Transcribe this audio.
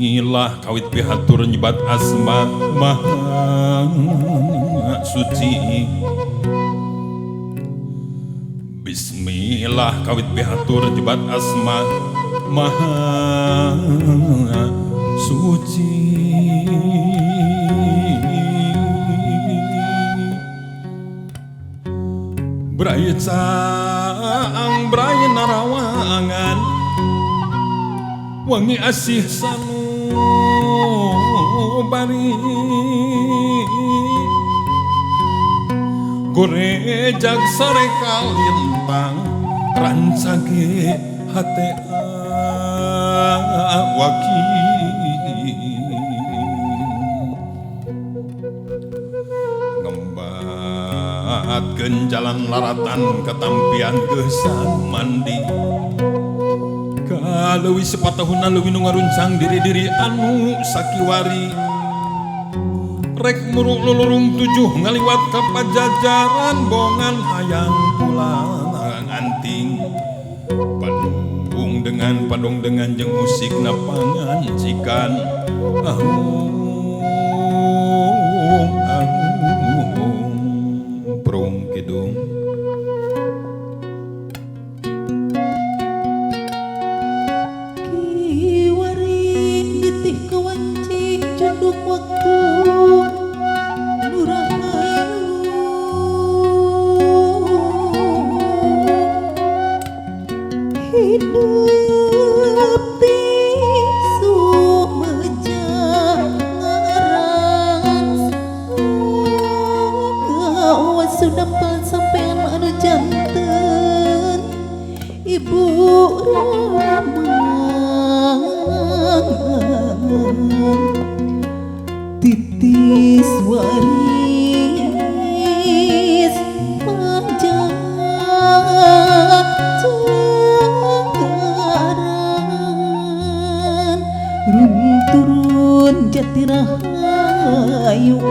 Bismillah kawit pihatur nyebat asma maha suci. Bismillah kawit pihatur nyebat asma maha suci. Braya caang braya narawangan wangi asih sanubari gorejag sarekal lintang rancage hate waki ngembatkeun jalan laratan ketampian gesan mandi leuwih sepatahuna leuwih nu ngaruncang diri-diri anu sakiwari rek muruk lulurung tujuh ngaliwat ka pajajaran bongan hayang pulang anting padung dengan jeung musik napangancikan prung kidung. Titis waris panjang janggaran turun jati rahayu